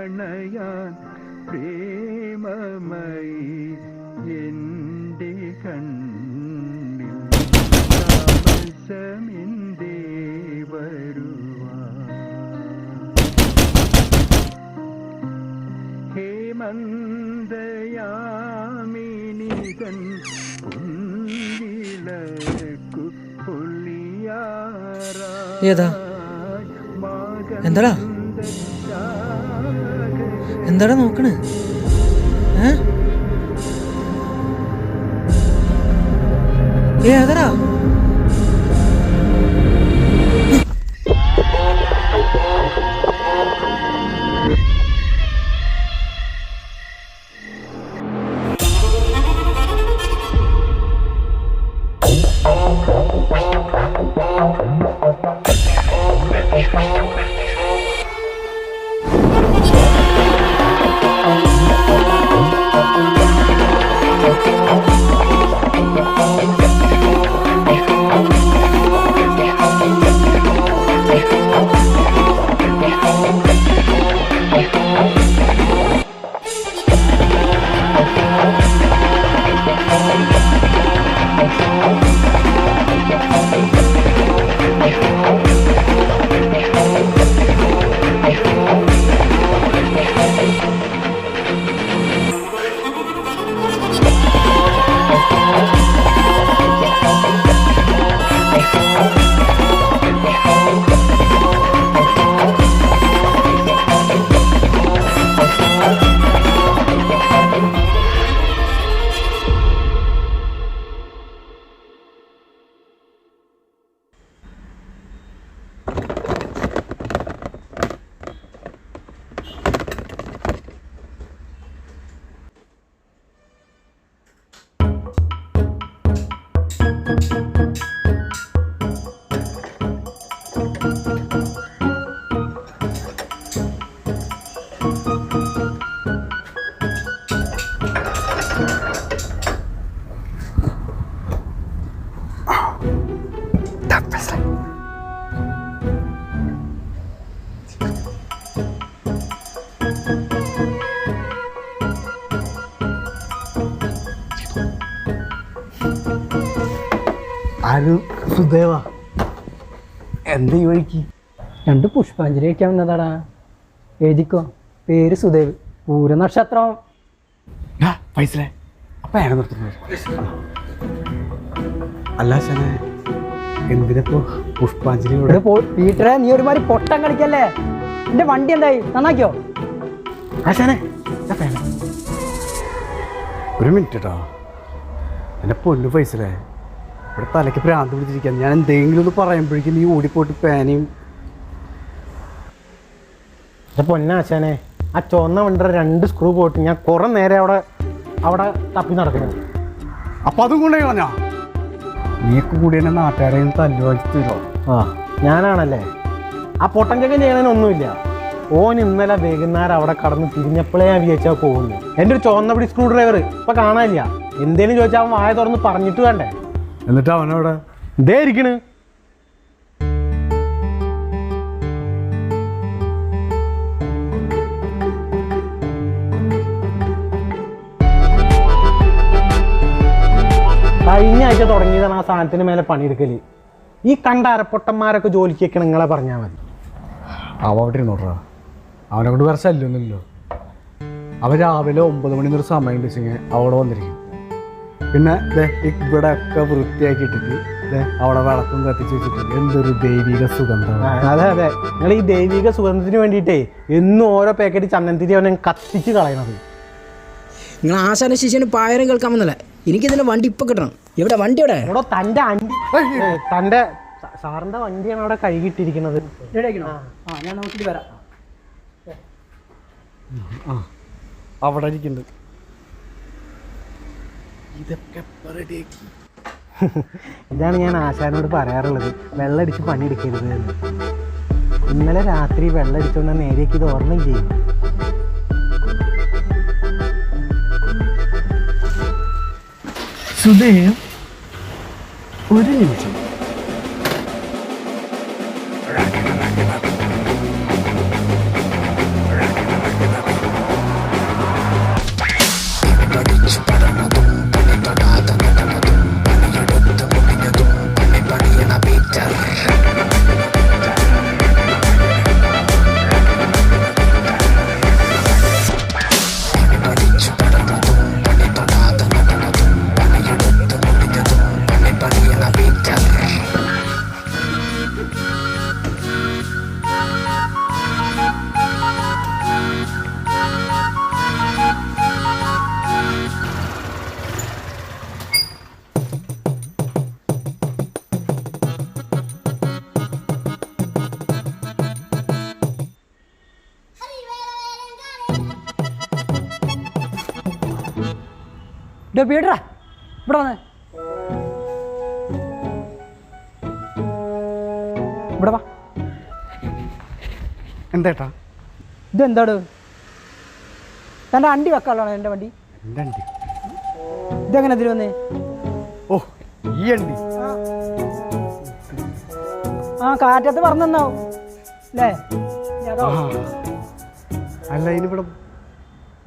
അണയാൻ പ്രേമമായി എൻ്റെ കണ്ണിൽ താമസമെന്തേ വരുവാൻ ഹേമന്തയാമിനിതൻ പൊൻവിളക്കു ഏതാ എന്താടാ എന്താടാ നോക്കണേ ഏതടാ സുദേവ എന്താ ഈ വഴിക്ക്? 2 പുഷ്പാഞ്ജലി വയ്ക്കാൻ വന്നതാടാ. എഴുതിക്കോ, പേര് സുദേവ്, പൂരനക്ഷത്രം. പൈസ അപ്പൊ ഞാൻ നിർത്തുന്നത്. അല്ല ശനെ, എന്തിനപ്പോ പുഷ്പാഞ്ജലി? പീറ്ററെ, നീ ഒരുമാതിരി പൊട്ടം കളിക്കല്ലേ. എന്റെ വണ്ടി എന്തായി, നന്നാക്കിയോ? ആശാനെ ഒരു മിനിറ്റ് കേട്ടോ. എന്നെ പൊന്നു പൈസലേ, ഇവിടെ തലയ്ക്ക് ഭ്രാന്ത് പിടിച്ചിരിക്കാൻ. ഞാൻ എന്തെങ്കിലും ഒന്ന് പറയുമ്പോഴേക്കും നീ ഓടിപ്പോയിട്ട് പേനയും. പൊന്നാശാനെ, ആ ചുവന്ന വണ്ടിയുടെ 2 സ്ക്രൂ പോയിട്ട് ഞാൻ കുറെ നേരം അവിടെ തപ്പി നടക്കുന്നത്. അപ്പം അതും കൊണ്ടേ കളഞ്ഞാ? നീക്ക് കൂടി എന്നെ നാട്ടുകാരെ തല്ലു വാങ്ങിച്ചു തരുമോ? ആ, ഞാനാണല്ലേ. ആ പൊട്ടഞ്ചൊക്കെ ചെയ്യണതിനൊന്നുമില്ല. ഓൻ ഇന്നലെ വൈകുന്നേരം അവിടെ കടന്ന് തിരിഞ്ഞപ്പോഴേ ഞാൻ വിചാരിച്ചാൽ പോകുന്നു. എൻ്റെ ഒരു ചുവന്നപിടി സ്ക്രൂ ഡ്രൈവർ ഇപ്പം കാണാനില്ല. എന്തേലും ചോദിച്ചാൽ അവൻ വായ തുറന്ന് പറഞ്ഞിട്ട് വേണ്ടേ? എന്നിട്ട് അവനവിടെ ഇതേ ഇരിക്കണ്. കഴിഞ്ഞ ആഴ്ച തുടങ്ങിയതാണ് ആ സാധനത്തിന് മേലെ പണിയെടുക്കല്. ഈ കണ്ട അരപ്പൊട്ടന്മാരൊക്കെ ജോലിക്ക് വെക്കണം, നിങ്ങളെ പറഞ്ഞാൽ മതി. അവ അവിടെ ഇരുന്നോട്ടാ, അവനെ കൊണ്ട് വേറെ ശല്യമൊന്നുമില്ലോ. അവൻ രാവിലെ 9 മണിന്നൊരു സമയം ഉണ്ടെങ്കിൽ അവിടെ വന്നിരിക്കും. പിന്നെ ഇവിടെ ഒക്കെ വൃത്തിയാക്കി ഇട്ടിട്ട് അവിടെ വിളക്കും കത്തിച്ച് വെച്ചിട്ടുണ്ട്. എന്തൊരു ദൈവിക സുഗന്ധം. അതെ അതെ, നിങ്ങൾ ഈ ദൈവിക സുഗന്ധത്തിന് വേണ്ടിയിട്ടേ എന്നും ഓരോ പാക്കറ്റ് ചന്ദനത്തിരി അവനെ കത്തിച്ച് കളയണത്. നിങ്ങൾ ആശാന ശിഷ്യന് പായരം കേൾക്കാൻ വന്നല്ലേ. എനിക്കിതിന്റെ വണ്ടി ഇപ്പൊ കിട്ടണം. എവിടെ വണ്ടി? എവിടെ? ഇവിടെ തൻ്റെ സാറിന്റെ വണ്ടിയാണ് അവിടെ കഴുകിയിട്ടിരിക്കുന്നത്. ഞാൻ നോക്കിട്ട് വരാം. അവിടെ ഇരിക്കുന്നുണ്ട്. ഇതാണ് ഞാൻ ആശാനോട് പറയാറുള്ളത്, വെള്ളമടിച്ച് പണിയെടുക്കരുത് എന്ന്. ഇന്നലെ രാത്രി വെള്ളമടിച്ചുകൊണ്ട് നേരെയൊക്കെ ഇത് ഓർമ്മയും ചെയ്യും. സുദേവ്, ഒരു നിമിഷം. ഡോ പീട്ടറാ ഇവിടെ വന്നേ, ഇവിടെ വാ. എന്തേട്ടാ? ഇതെന്താടോ? തൻ്റെ വണ്ടി വെക്കാനുള്ളതാണോ എൻ്റെ വണ്ടി? എൻ്റെ അണ്ടി. ഇതെങ്ങനെ ഇതിൽ വന്നേ? ഓ, ഈ അണ്ടി. ആ കാറ്റത്ത് പറഞ്ഞാവും അല്ലേ? അല്ല, ഇനിയിവിടെ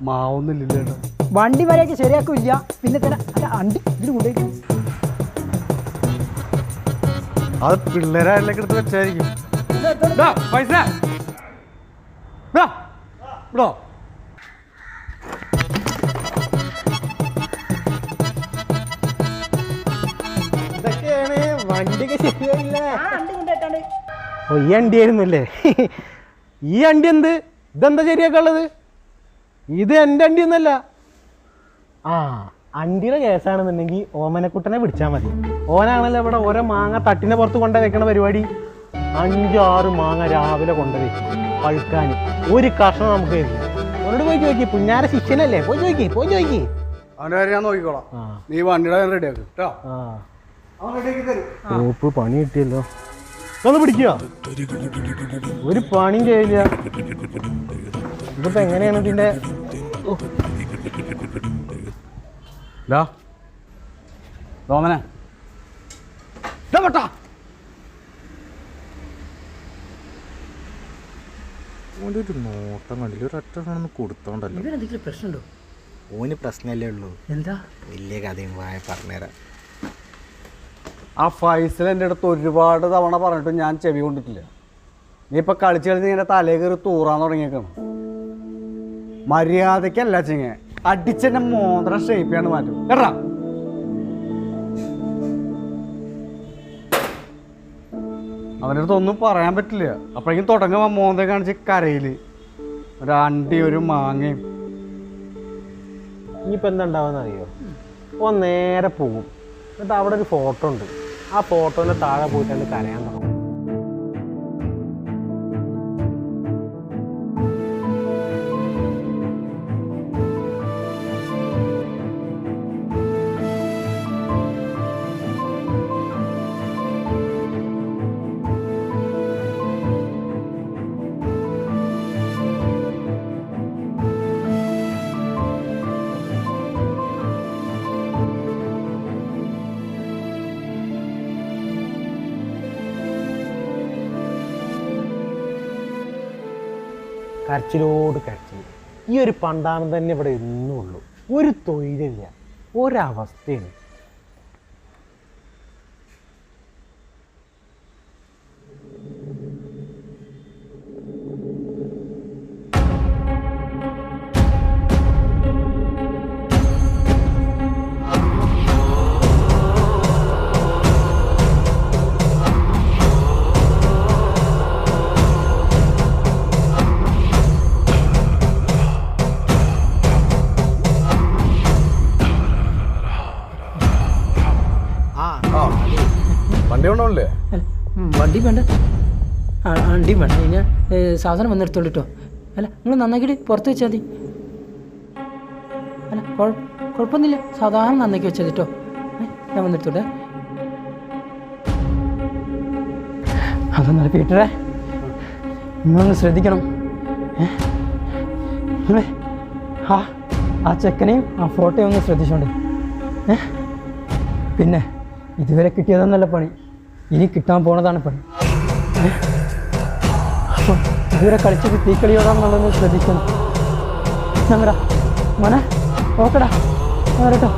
മാവൊന്നുമില്ലല്ലോ ചേട്ടാ. വണ്ടി വരെയൊക്കെ ശരിയാക്കില്ല. പിന്നെ തന്നെ അല്ല അണ്ടി ഇതിൽ കൊണ്ടുപോയി. അത് പിള്ളേരെല്ലാം എടുത്ത് വെച്ചായിരിക്കും. പൈസ ഇടോ. ഇതൊക്കെയാണ് വണ്ടിയൊക്കെ ശരിയായില്ല. ഓ, ഈ അണ്ടി ആയിരുന്നല്ലേ? ഈ അണ്ടി എന്ത്? ഇതെന്താ ശരിയാക്കാനുള്ളത്? ഇത് എൻ്റെ അണ്ടി ഒന്നല്ല. ആ, അണ്ടിയുടെ കേസാണെന്നുണ്ടെങ്കിൽ ഓമനക്കുട്ടനെ പിടിച്ചാൽ മതി. ഓനാണല്ലോ ഇവിടെ ഓരോ മാങ്ങ തട്ടിനെ പുറത്ത് കൊണ്ടു വെക്കണ പരിപാടി. 5-6 മാങ്ങ രാവിലെ കൊണ്ടുവയ്ക്കും പഴുക്കാൻ. ഒരു കഷ്ണം നമുക്ക് തരില്ല. അവനോട് പോയി ചോദിക്കി, പുഞ്ഞാര ശിഷ്യനല്ലേ, പോയി ചോദിക്കി. അവൻ്റെ കാര്യം ഞാൻ നോക്കിക്കോളാം. നീ വണ്ടിയുടെ റെഡിയാക്കും കേട്ടോ. ഓപ്പ് പണി കിട്ടിയല്ലോ. ഒന്ന് പിടിക്കുക. ഒരു പണിയും ചെയ്യില്ല. ഇതിപ്പോ എങ്ങനെയാണ് ഇതിന്റെ? ഓമനെ ഒരു നോട്ടം കണ്ടില്ല, ഒരു ഒറ്റ കൊടുത്തോണ്ടല്ലോ. ഇവനെന്തെങ്കിലും പ്രശ്നമുണ്ടോ? ഓന് പ്രശ്നമല്ലേ ഉള്ളൂ. എന്താ വലിയ കഥയും വായ പറഞ്ഞുതരാം. ആ ഫൈസൽ എൻ്റെ അടുത്ത് ഒരുപാട് തവണ പറഞ്ഞിട്ടും ഞാൻ ചെവി കൊണ്ടിട്ടില്ല. നീ ഇപ്പം കളിച്ച് കളിച്ച് ഇങ്ങനെ തലേ കയറി തൂറാൻ തുടങ്ങിയേക്കണം. മര്യാദയ്ക്കല്ല ചിങ്ങ, അടിച്ചെന്നെ മോന്ത്ര ഷേപ്പിയാണ് മാറ്റും കേട്ടാ. അവൻ്റെ അടുത്ത് ഒന്നും പറയാൻ പറ്റില്ല. അപ്പോഴേക്കും തുടങ്ങുമ്പോൾ മോന്ത കാണിച്ച് കരയിൽ ഒരു അണ്ടി ഒരു മാങ്ങയും. ഇനിയിപ്പോൾ എന്താ ഉണ്ടാവുമെന്ന് അറിയോ? ഓ നേരെ പോകും, എന്നിട്ട് അവിടെ ഒരു ഫോട്ടോ ഉണ്ട്. ആ ഫോട്ടോൻ്റെ താഴെ പോയിട്ടാണ് കരയാൻ തുടങ്ങും. കരച്ചിലോട് കരച്ചിൽ. ഈ ഒരു പണ്ടാണ് തന്നെ ഇവിടെ എന്നും ഉള്ളൂ. ഒരു തൊഴിലില്ല, ഒരവസ്ഥയാണ്. വണ്ടി കൊണ്ടോല്ലേ? വണ്ടി വേണ്ട, വണ്ടിയും വേണ്ട. ഞാൻ സാധനം വന്നെടുത്തോളൂ കേട്ടോ. അല്ല നിങ്ങൾ നന്നാക്കിയിട്ട് പുറത്ത് വെച്ചാൽ മതി. അല്ല കുഴപ്പമൊന്നുമില്ല, സാധാരണ നന്നാക്കി വെച്ചാൽ കേട്ടോ. ഞാൻ വന്നെടുത്തോട്ടെ. അതൊന്നല്ല പീറ്ററെ, നിങ്ങളൊന്ന് ശ്രദ്ധിക്കണം. ആ ചെക്കനെയും ആ ഫോട്ടോയും ഒന്ന് ശ്രദ്ധിച്ചോണ്ട്. പിന്നെ ഇതുവരെ കിട്ടിയതൊന്നല്ല പണി, ഇനി കിട്ടാൻ പോണതാണ് പണി. അപ്പം ഇതുവരെ കളിച്ചത് തീക്കളിയോടാന്നുള്ളതൊന്ന് ശ്രദ്ധിക്കണം. ഞാൻ വരാം മോനെ, ഓക്കെടാ, ഞാൻ വരട്ടോ.